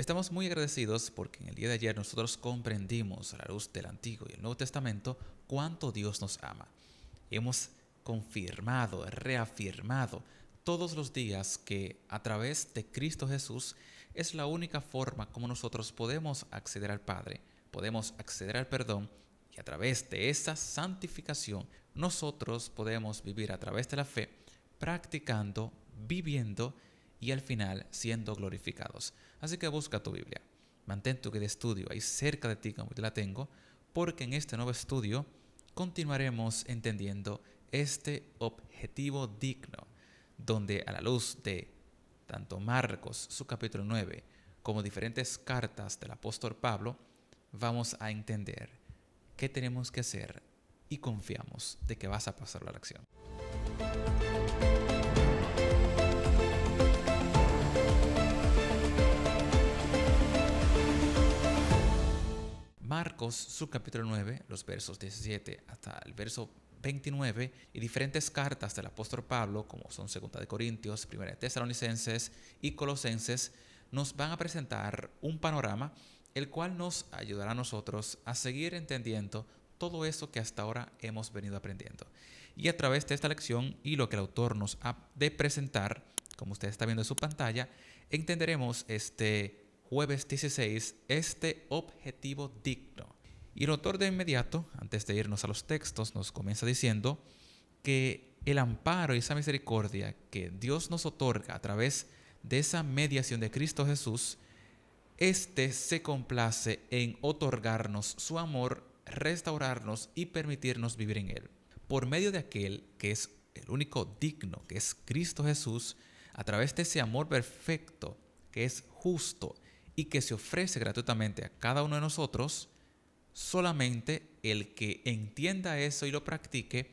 Estamos muy agradecidos porque en el día de ayer nosotros comprendimos a la luz del Antiguo y el Nuevo Testamento cuánto Dios nos ama. Hemos confirmado, reafirmado todos los días que a través de Cristo Jesús es la única forma como nosotros podemos acceder al Padre, podemos acceder al perdón y a través de esa santificación nosotros podemos vivir a través de la fe, practicando, viviendo y al final siendo glorificados. Así que busca tu Biblia, mantén tu guía de estudio ahí cerca de ti como te la tengo, porque en este nuevo estudio continuaremos entendiendo este objetivo digno, donde a la luz de tanto Marcos, su capítulo 9, como diferentes cartas del apóstol Pablo, vamos a entender qué tenemos que hacer y confiamos de que vas a pasar la acción. Marcos, su capítulo 9, los versos 17 hasta el verso 29 y diferentes cartas del apóstol Pablo, como son 2 de Corintios, 1 de Tesalonicenses y Colosenses, nos van a presentar un panorama el cual nos ayudará a nosotros a seguir entendiendo todo eso que hasta ahora hemos venido aprendiendo. Y a través de esta lección y lo que el autor nos ha de presentar, como usted está viendo en su pantalla, entenderemos este jueves 16, este objetivo digno. Y el autor de inmediato, antes de irnos a los textos, nos comienza diciendo que el amparo y esa misericordia que Dios nos otorga a través de esa mediación de Cristo Jesús, este se complace en otorgarnos su amor, restaurarnos y permitirnos vivir en él. Por medio de aquel que es el único digno, que es Cristo Jesús, a través de ese amor perfecto, que es justo y que se ofrece gratuitamente a cada uno de nosotros, solamente el que entienda eso y lo practique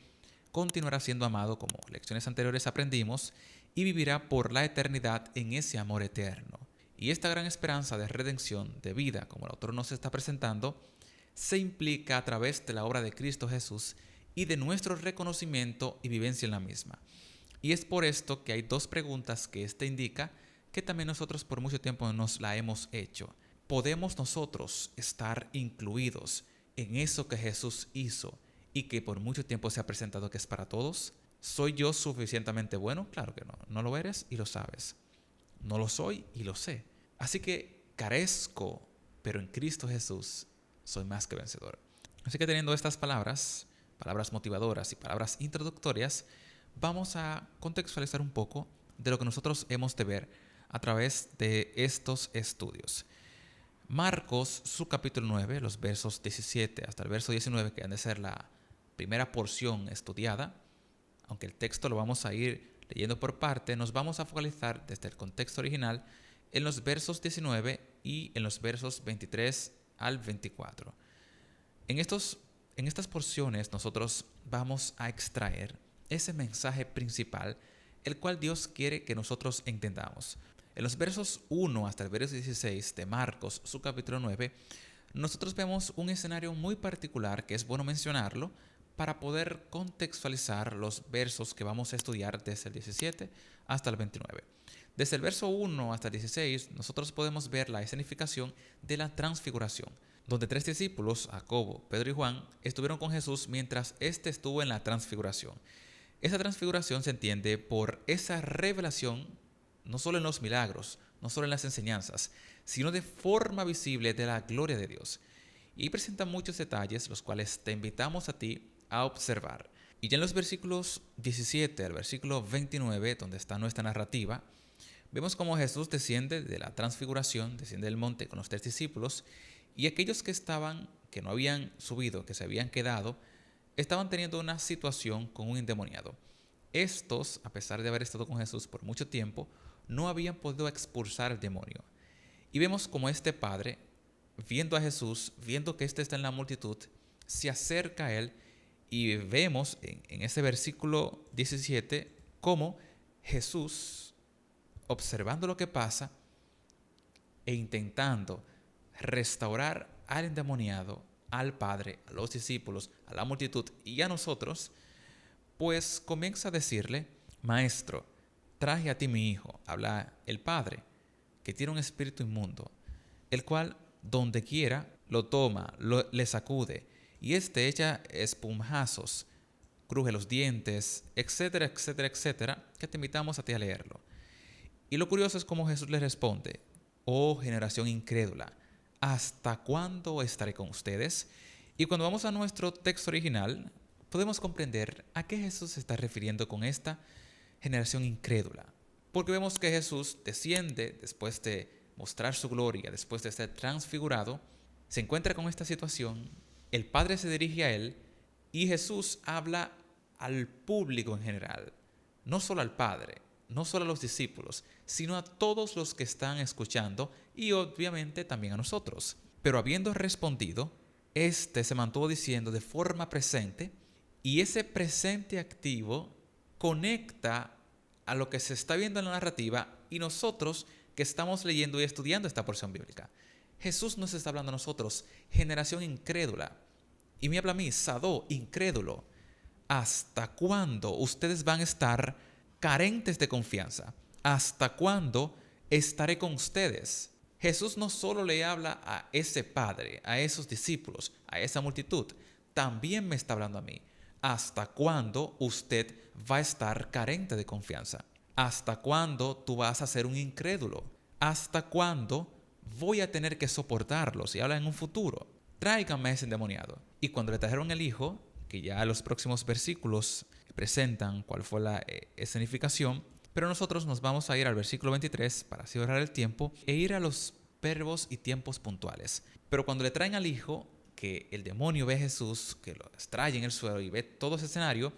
continuará siendo amado, como lecciones anteriores aprendimos, y vivirá por la eternidad en ese amor eterno. Y esta gran esperanza de redención, de vida, como el autor nos está presentando, se implica a través de la obra de Cristo Jesús y de nuestro reconocimiento y vivencia en la misma. Y es por esto que hay dos preguntas que éste indica que también nosotros por mucho tiempo nos la hemos hecho. ¿Podemos nosotros estar incluidos en eso que Jesús hizo y que por mucho tiempo se ha presentado que es para todos? ¿Soy yo suficientemente bueno? Claro que no. No lo eres y lo sabes. No lo soy y lo sé. Así que carezco, pero en Cristo Jesús soy más que vencedor. Así que teniendo estas palabras, palabras motivadoras y palabras introductorias, vamos a contextualizar un poco de lo que nosotros hemos de ver a través de estos estudios. Marcos, su capítulo 9, los versos 17 hasta el verso 19, que han de ser la primera porción estudiada, aunque el texto lo vamos a ir leyendo por parte, nos vamos a focalizar desde el contexto original en los versos 19 y en los versos 23 al 24. En estas porciones nosotros vamos a extraer ese mensaje principal, el cual Dios quiere que nosotros entendamos. En los versos 1 hasta el verso 16 de Marcos, su capítulo 9, nosotros vemos un escenario muy particular que es bueno mencionarlo para poder contextualizar los versos que vamos a estudiar desde el 17 hasta el 29. Desde el verso 1 hasta el 16, nosotros podemos ver la escenificación de la transfiguración, donde tres discípulos, Jacobo, Pedro y Juan, estuvieron con Jesús mientras éste estuvo en la transfiguración. Esa transfiguración se entiende por esa revelación, no solo en los milagros, no solo en las enseñanzas, sino de forma visible de la gloria de Dios. Y presenta muchos detalles, los cuales te invitamos a ti a observar. Y ya en los versículos 17 al versículo 29, donde está nuestra narrativa, vemos cómo Jesús desciende de la transfiguración, desciende del monte con los tres discípulos, y aquellos que no habían subido, que se habían quedado, estaban teniendo una situación con un endemoniado. Estos, a pesar de haber estado con Jesús por mucho tiempo, no habían podido expulsar el demonio. Y vemos como este padre, viendo a Jesús, viendo que éste está en la multitud, se acerca a él y vemos en ese versículo 17 cómo Jesús, observando lo que pasa e intentando restaurar al endemoniado, al Padre, a los discípulos, a la multitud y a nosotros, pues comienza a decirle: Maestro, traje a ti mi hijo, habla el Padre, que tiene un espíritu inmundo. el cual donde quiera lo toma, le sacude, y echa espumazos, cruje los dientes, etcétera, etcétera, etcétera, que te invitamos a ti a leerlo. Y lo curioso es cómo Jesús le responde: oh generación incrédula, ¿hasta cuándo estaré con ustedes? Y cuando vamos a nuestro texto original, podemos comprender a qué Jesús se está refiriendo con esta generación incrédula. Porque vemos que Jesús desciende después de mostrar su gloria, después de ser transfigurado, se encuentra con esta situación, el Padre se dirige a él y Jesús habla al público en general, no solo al Padre, no solo a los discípulos, sino a todos los que están escuchando y obviamente también a nosotros. Pero habiendo respondido, se mantuvo diciendo de forma presente, y ese presente activo conecta a lo que se está viendo en la narrativa y nosotros que estamos leyendo y estudiando esta porción bíblica. Jesús nos está hablando a nosotros, generación incrédula, y me habla a mí, Sadó, incrédulo. ¿Hasta cuándo ustedes van a estar carentes de confianza? ¿Hasta cuándo estaré con ustedes? Jesús no solo le habla a ese padre, a esos discípulos, a esa multitud, también me está hablando a mí. ¿Hasta cuándo usted va a estar carente de confianza? ¿Hasta cuándo tú vas a ser un incrédulo? ¿Hasta cuándo voy a tener que soportarlos? Y habla en un futuro. Tráiganme a ese endemoniado. Y cuando le trajeron el hijo, que ya los próximos versículos presentan cuál fue la escenificación, pero nosotros nos vamos a ir al versículo 23 para así ahorrar el tiempo e ir a los verbos y tiempos puntuales. Pero cuando le traen al hijo, que el demonio ve a Jesús, que lo extrae en el suelo y ve todo ese escenario,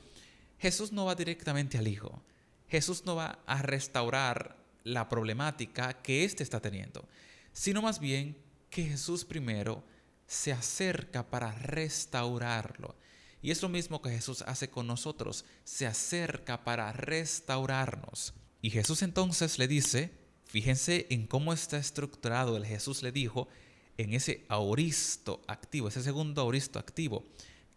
Jesús no va directamente al hijo. Jesús no va a restaurar la problemática que éste está teniendo, sino más bien que Jesús primero se acerca para restaurarlo. Y es lo mismo que Jesús hace con nosotros, se acerca para restaurarnos. Y Jesús entonces le dice, fíjense en cómo está estructurado el Jesús le dijo, en ese aoristo activo, ese segundo aoristo activo,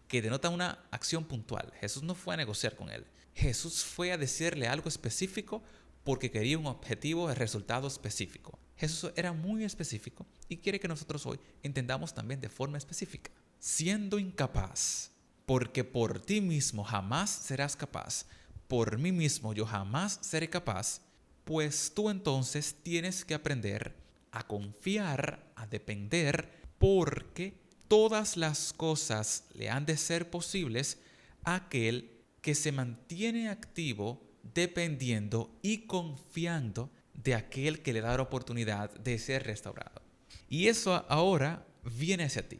que denota una acción puntual. Jesús no fue a negociar con él. Jesús fue a decirle algo específico porque quería un objetivo, el resultado específico. Jesús era muy específico y quiere que nosotros hoy entendamos también de forma específica. Siendo incapaz, porque por ti mismo jamás serás capaz, por mí mismo yo jamás seré capaz, pues tú entonces tienes que aprender a confiar, a depender, porque todas las cosas le han de ser posibles a aquel que se mantiene activo, dependiendo y confiando de aquel que le da la oportunidad de ser restaurado. Y eso ahora viene hacia ti.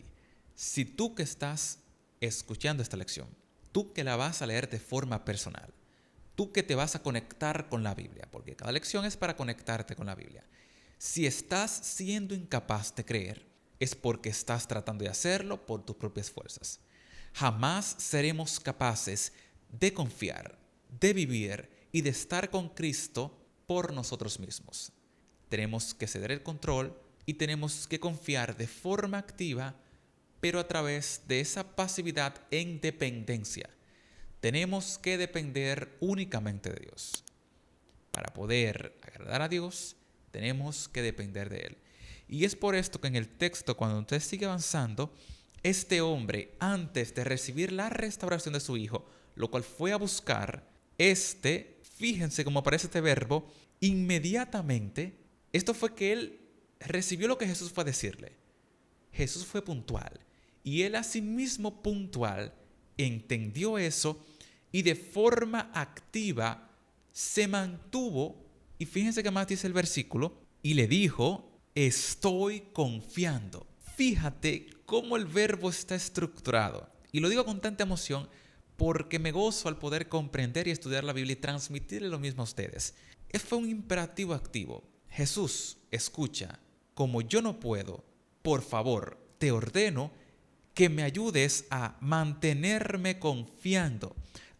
Si tú que estás escuchando esta lección, tú que la vas a leer de forma personal, tú que te vas a conectar con la Biblia, porque cada lección es para conectarte con la Biblia. Si estás siendo incapaz de creer, es porque estás tratando de hacerlo por tus propias fuerzas. Jamás seremos capaces de confiar, de vivir y de estar con Cristo por nosotros mismos. Tenemos que ceder el control y tenemos que confiar de forma activa, pero a través de esa pasividad en dependencia. Tenemos que depender únicamente de Dios. Para poder agradar a Dios, tenemos que depender de Él. Y es por esto que en el texto, cuando usted sigue avanzando, este hombre, antes de recibir la restauración de su hijo, lo cual fue a buscar, fíjense cómo aparece este verbo, inmediatamente, esto fue que él recibió lo que Jesús fue a decirle. Jesús fue puntual. Y él asimismo puntual entendió eso y de forma activa se mantuvo. Y fíjense que más dice el versículo, y le dijo, estoy confiando. Fíjate cómo el verbo está estructurado. Y lo digo con tanta emoción porque me gozo al poder comprender y estudiar la Biblia y transmitirle lo mismo a ustedes. Fue un imperativo activo. Jesús, escucha, como yo no puedo, por favor, te ordeno que me ayudes a mantenerme confiando.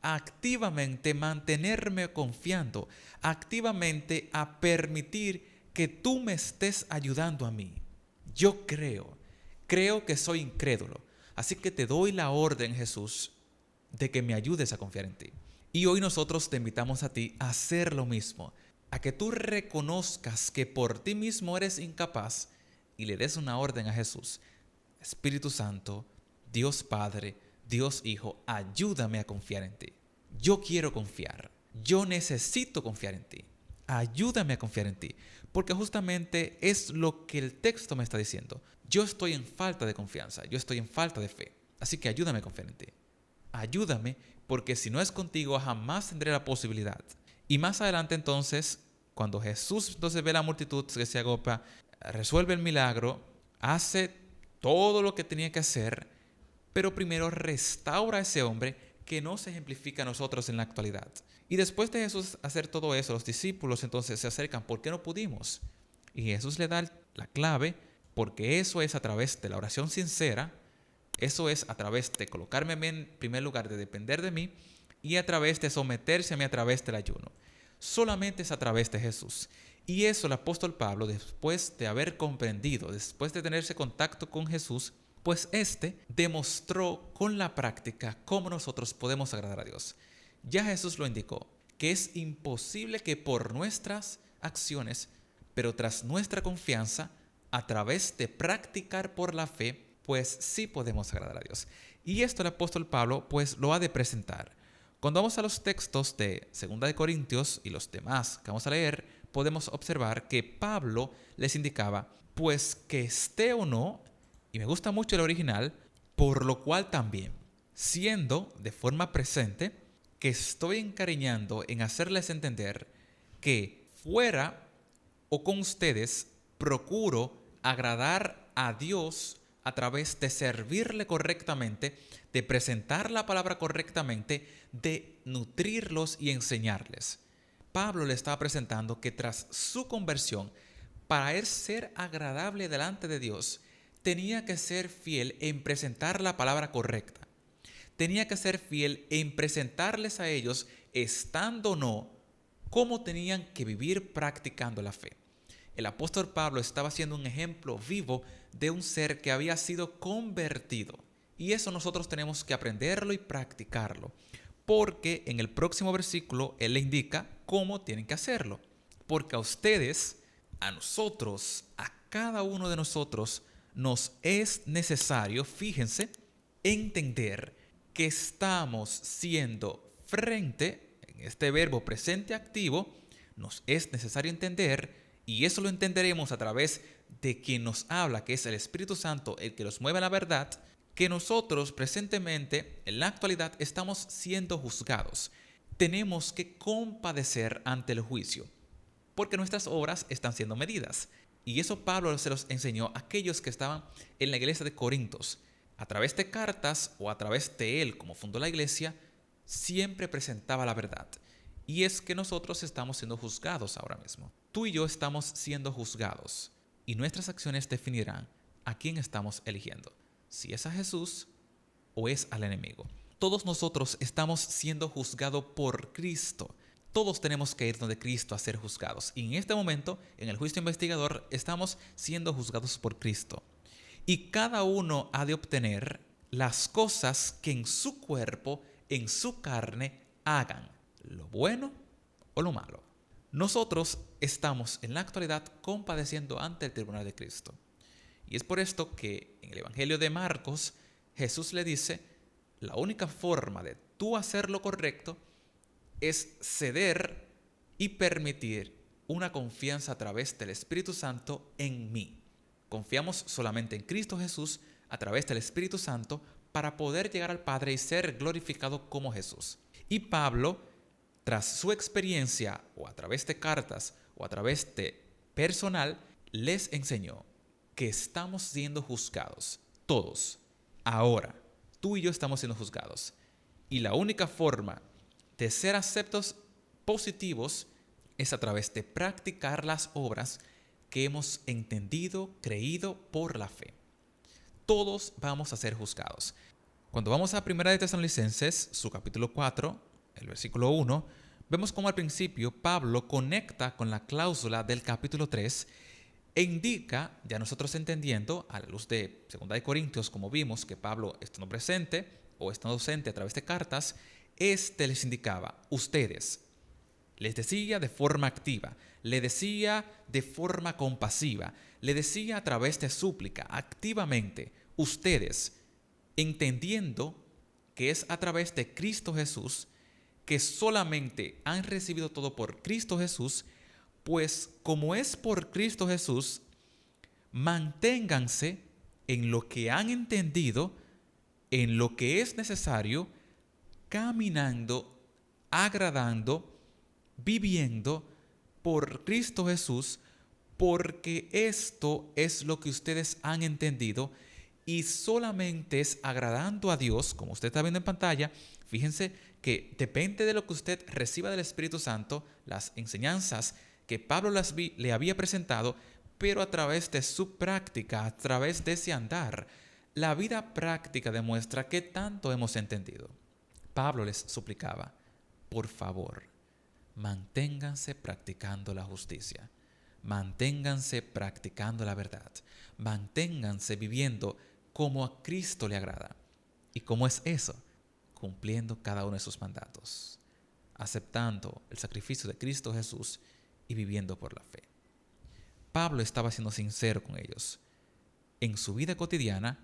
Activamente mantenerme confiando, activamente a permitir que tú me estés ayudando a mí. Yo creo que soy incrédulo, así que te doy la orden, Jesús, de que me ayudes a confiar en ti. Y hoy nosotros te invitamos a ti a hacer lo mismo, a que tú reconozcas que por ti mismo eres incapaz y le des una orden a Jesús: Espíritu Santo, Dios Padre, Dios Hijo, ayúdame a confiar en ti. Yo quiero confiar. Yo necesito confiar en ti. Ayúdame a confiar en ti. Porque justamente es lo que el texto me está diciendo. Yo estoy en falta de confianza. Yo estoy en falta de fe. Así que ayúdame a confiar en ti. Ayúdame, porque si no es contigo jamás tendré la posibilidad. Y más adelante entonces, cuando Jesús entonces ve la multitud que se agolpa, resuelve el milagro, hace todo lo que tenía que hacer, pero primero restaura a ese hombre que no se ejemplifica a nosotros en la actualidad. Y después de Jesús hacer todo eso, los discípulos entonces se acercan: ¿por qué no pudimos? Y Jesús le da la clave, porque eso es a través de la oración sincera, eso es a través de colocarme en primer lugar, de depender de mí, y a través de someterse a mí a través del ayuno. Solamente es a través de Jesús. Y eso el apóstol Pablo, después de haber comprendido, después de tenerse contacto con Jesús, pues demostró con la práctica cómo nosotros podemos agradar a Dios. Ya Jesús lo indicó, que es imposible que por nuestras acciones, pero tras nuestra confianza, a través de practicar por la fe, pues sí podemos agradar a Dios. Y esto el apóstol Pablo pues lo ha de presentar. Cuando vamos a los textos de 2 de Corintios y los demás que vamos a leer, podemos observar que Pablo les indicaba, pues que esté o no, y me gusta mucho el original, por lo cual también, siendo de forma presente, que estoy encariñando en hacerles entender que fuera o con ustedes procuro agradar a Dios a través de servirle correctamente, de presentar la palabra correctamente, de nutrirlos y enseñarles. Pablo le estaba presentando que tras su conversión, para él ser agradable delante de Dios, tenía que ser fiel en presentar la palabra correcta. Tenía que ser fiel en presentarles a ellos, estando o no, cómo tenían que vivir practicando la fe. El apóstol Pablo estaba siendo un ejemplo vivo de un ser que había sido convertido. Y eso nosotros tenemos que aprenderlo y practicarlo. Porque en el próximo versículo él le indica cómo tienen que hacerlo. Porque a ustedes, a nosotros, a cada uno de nosotros, nos es necesario, fíjense, entender que estamos siendo frente, en este verbo presente activo, nos es necesario entender, y eso lo entenderemos a través de quien nos habla, que es el Espíritu Santo, el que nos mueve a la verdad, que nosotros presentemente, en la actualidad, estamos siendo juzgados. Tenemos que compadecer ante el juicio, porque nuestras obras están siendo medidas. Y eso Pablo se los enseñó a aquellos que estaban en la iglesia de Corintios. A través de cartas o a través de él, como fundó la iglesia, siempre presentaba la verdad. Y es que nosotros estamos siendo juzgados ahora mismo. Tú y yo estamos siendo juzgados. Y nuestras acciones definirán a quién estamos eligiendo. Si es a Jesús o es al enemigo. Todos nosotros estamos siendo juzgados por Cristo. Todos tenemos que ir donde Cristo a ser juzgados. Y en este momento, en el juicio investigador, estamos siendo juzgados por Cristo. Y cada uno ha de obtener las cosas que en su cuerpo, en su carne, hagan, lo bueno o lo malo. Nosotros estamos en la actualidad compadeciendo ante el tribunal de Cristo. Y es por esto que en el Evangelio de Marcos, Jesús le dice, la única forma de tú hacer lo correcto es ceder y permitir una confianza a través del Espíritu Santo en mí. Confiamos solamente en Cristo Jesús a través del Espíritu Santo para poder llegar al Padre y ser glorificado como Jesús. Y Pablo, tras su experiencia o a través de cartas o a través de personal, les enseñó que estamos siendo juzgados, todos. Ahora, tú y yo estamos siendo juzgados. Y la única forma de ser aceptos positivos es a través de practicar las obras que hemos entendido, creído por la fe. Todos vamos a ser juzgados. Cuando vamos a 1 de Tesalonicenses, su capítulo 4, el versículo 1, vemos cómo al principio Pablo conecta con la cláusula del capítulo 3 e indica, ya nosotros entendiendo, a la luz de 2 de Corintios, como vimos que Pablo estando presente o estando ausente a través de cartas, les indicaba, ustedes, Les decía de forma activa, le decía de forma compasiva, le decía a través de súplica, activamente, ustedes, entendiendo que es a través de Cristo Jesús, que solamente han recibido todo por Cristo Jesús, pues como es por Cristo Jesús, manténganse en lo que han entendido, en lo que es necesario, caminando, agradando, viviendo por Cristo Jesús, porque esto es lo que ustedes han entendido y solamente es agradando a Dios, como usted está viendo en pantalla. Fíjense que depende de lo que usted reciba del Espíritu Santo, las enseñanzas que Pablo le había presentado, pero a través de su práctica, a través de ese andar. La vida práctica demuestra qué tanto hemos entendido. Pablo les suplicaba, por favor, manténganse practicando la justicia, manténganse practicando la verdad, manténganse viviendo como a Cristo le agrada. ¿Y cómo es eso? Cumpliendo cada uno de sus mandatos, aceptando el sacrificio de Cristo Jesús y viviendo por la fe. Pablo estaba siendo sincero con ellos. En su vida cotidiana,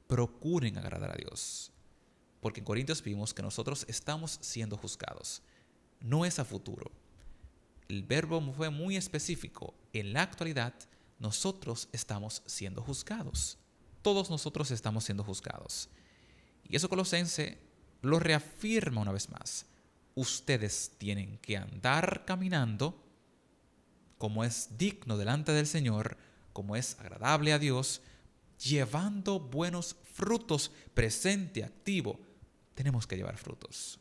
procuren agradar a Dios. Porque en Corintios vimos que nosotros estamos siendo juzgados. No es a futuro. El verbo fue muy específico. En la actualidad, nosotros estamos siendo juzgados. Todos nosotros estamos siendo juzgados. Y eso Colosense lo reafirma una vez más. Ustedes tienen que andar caminando como es digno delante del Señor, como es agradable a Dios, llevando buenos frutos, presente, activo. Tenemos que llevar frutos,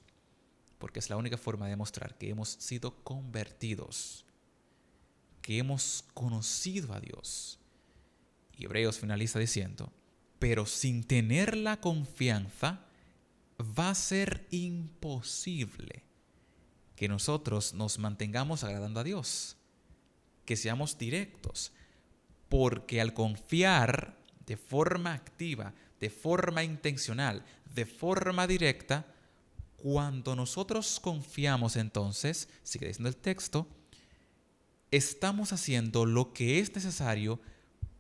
porque es la única forma de demostrar que hemos sido convertidos, que hemos conocido a Dios. Y Hebreos finaliza diciendo, pero sin tener la confianza, va a ser imposible que nosotros nos mantengamos agradando a Dios, que seamos directos, porque al confiar de forma activa, de forma intencional, de forma directa, cuando nosotros confiamos entonces, sigue diciendo el texto, estamos haciendo lo que es necesario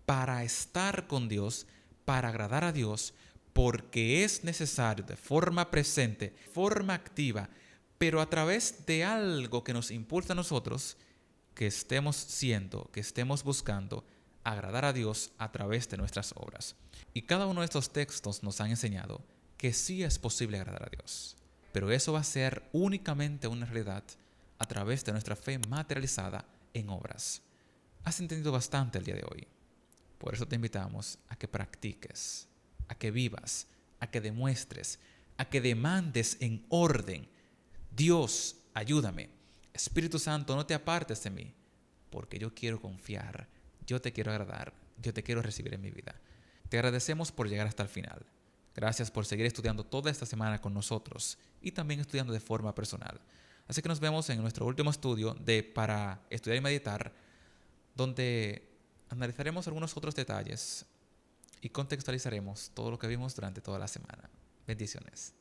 para estar con Dios, para agradar a Dios, porque es necesario de forma presente, forma activa, pero a través de algo que nos impulsa a nosotros, que estemos siendo, que estemos buscando agradar a Dios a través de nuestras obras. Y cada uno de estos textos nos han enseñado que sí es posible agradar a Dios, pero eso va a ser únicamente una realidad a través de nuestra fe materializada en obras. Has entendido bastante el día de hoy. Por eso te invitamos a que practiques, a que vivas, a que demuestres, a que demandes en orden. Dios, ayúdame. Espíritu Santo, no te apartes de mí, porque yo quiero confiar, yo te quiero agradar, yo te quiero recibir en mi vida. Te agradecemos por llegar hasta el final. Gracias por seguir estudiando toda esta semana con nosotros y también estudiando de forma personal. Así que nos vemos en nuestro último estudio de Para Estudiar y Meditar, donde analizaremos algunos otros detalles y contextualizaremos todo lo que vimos durante toda la semana. Bendiciones.